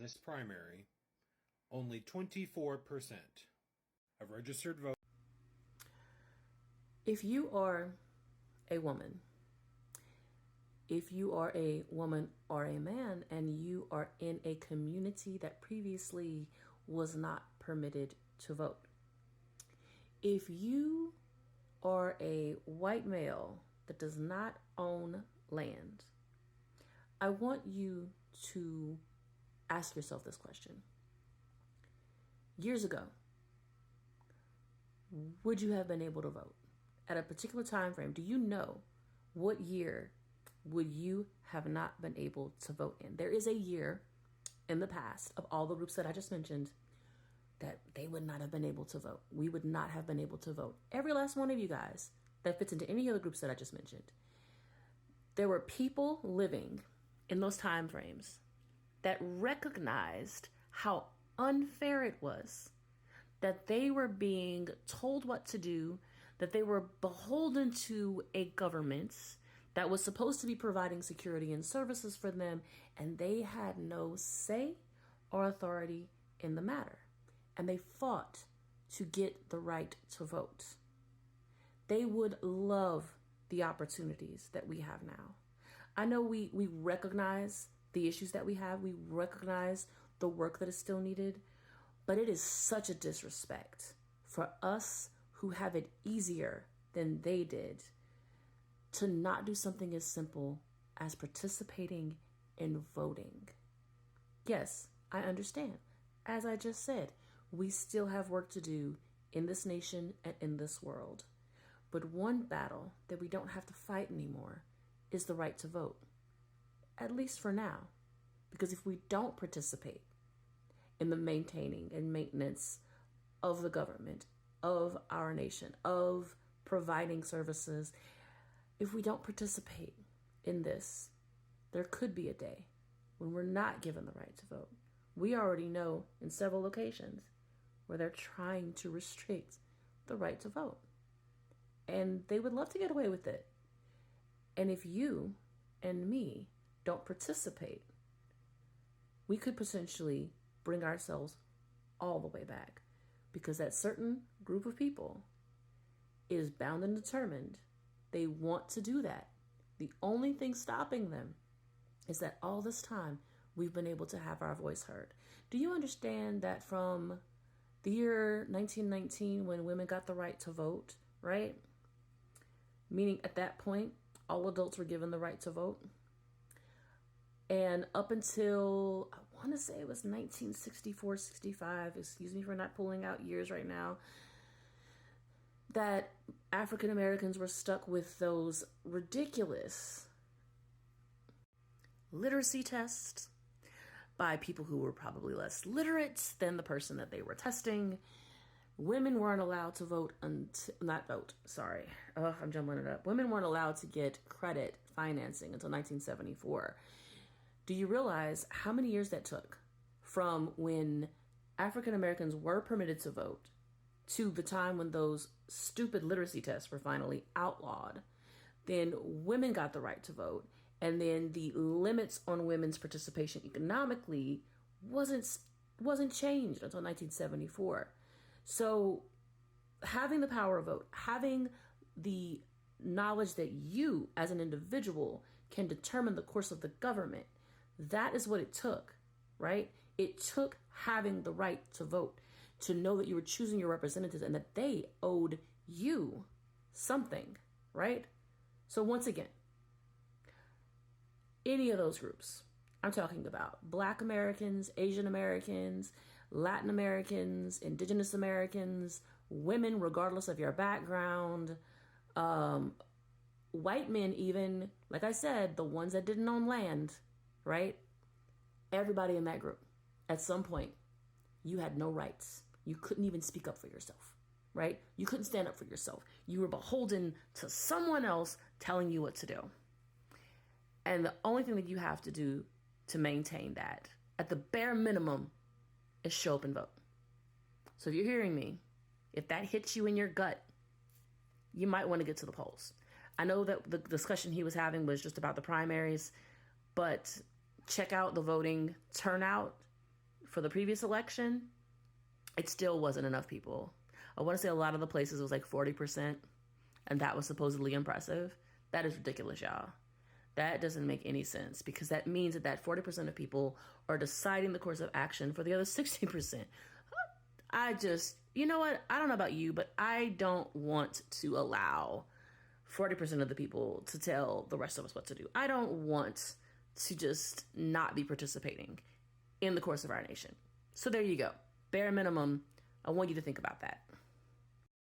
this primary, only 24% of registered voters. If you are a woman, or a man, and you are in a community that previously was not permitted to vote, if you are a white male that does not own land, I want you to ask yourself this question. Years ago, would you have been able to vote? At a particular time frame, do you know what year would you have not been able to vote in? There is a year in the past of all the groups that I just mentioned that they would not have been able to vote. We would not have been able to vote. Every last one of you guys that fits into any of the groups that I just mentioned. There were people living in those time frames that recognized how unfair it was, that they were being told what to do, that they were beholden to a government that was supposed to be providing security and services for them, and they had no say or authority in the matter. And they fought to get the right to vote. They would love the opportunities that we have now. I know we recognize the issues that we have. We recognize the work that is still needed, but it is such a disrespect for us who have it easier than they did to not do something as simple as participating in voting. Yes, I understand. As I just said, we still have work to do in this nation and in this world. But one battle that we don't have to fight anymore is the right to vote, at least for now. Because if we don't participate in the maintaining and maintenance of the government, of our nation, of providing services, if we don't participate in this, there could be a day when we're not given the right to vote. We already know in several locations where they're trying to restrict the right to vote. And they would love to get away with it. And if you and me don't participate, we could potentially bring ourselves all the way back, because that certain group of people is bound and determined. They want to do that. The only thing stopping them is that all this time we've been able to have our voice heard. Do you understand that from the year 1919, when women got the right to vote, right? Meaning at that point, all adults were given the right to vote. And up until, I want to say it was 1964, 65, excuse me for not pulling out years right now, that African Americans were stuck with those ridiculous literacy tests by people who were probably less literate than the person that they were testing. Women weren't allowed to vote I'm jumbling it up. Women weren't allowed to get credit financing until 1974. Do you realize how many years that took from when African Americans were permitted to vote to the time when those stupid literacy tests were finally outlawed? Then women got the right to vote, and then the limits on women's participation economically wasn't changed until 1974. So having the power of vote, having the knowledge that you as an individual can determine the course of the government, that is what it took, right? It took having the right to vote, to know that you were choosing your representatives and that they owed you something, right? So once again, any of those groups, I'm talking about Black Americans, Asian Americans, Latin Americans, Indigenous Americans, women, regardless of your background, white men even, like I said, the ones that didn't own land, right? Everybody in that group, at some point, you had no rights. You couldn't even speak up for yourself, right? You couldn't stand up for yourself. You were beholden to someone else telling you what to do. And the only thing that you have to do to maintain that, at the bare minimum, is show up and vote. So if you're hearing me, if that hits you in your gut, you might want to get to the polls. I know that the discussion he was having was just about the primaries, but check out the voting turnout for the previous election, it still wasn't enough people. I want to say a lot of the places it was like 40%, and that was supposedly impressive. That is ridiculous, y'all. That doesn't make any sense, because that means that 40% of people are deciding the course of action for the other 60%. You know what? I don't know about you, but I don't want to allow 40% of the people to tell the rest of us what to do. I don't want to just not be participating in the course of our nation. So there you go. Bare minimum, I want you to think about that.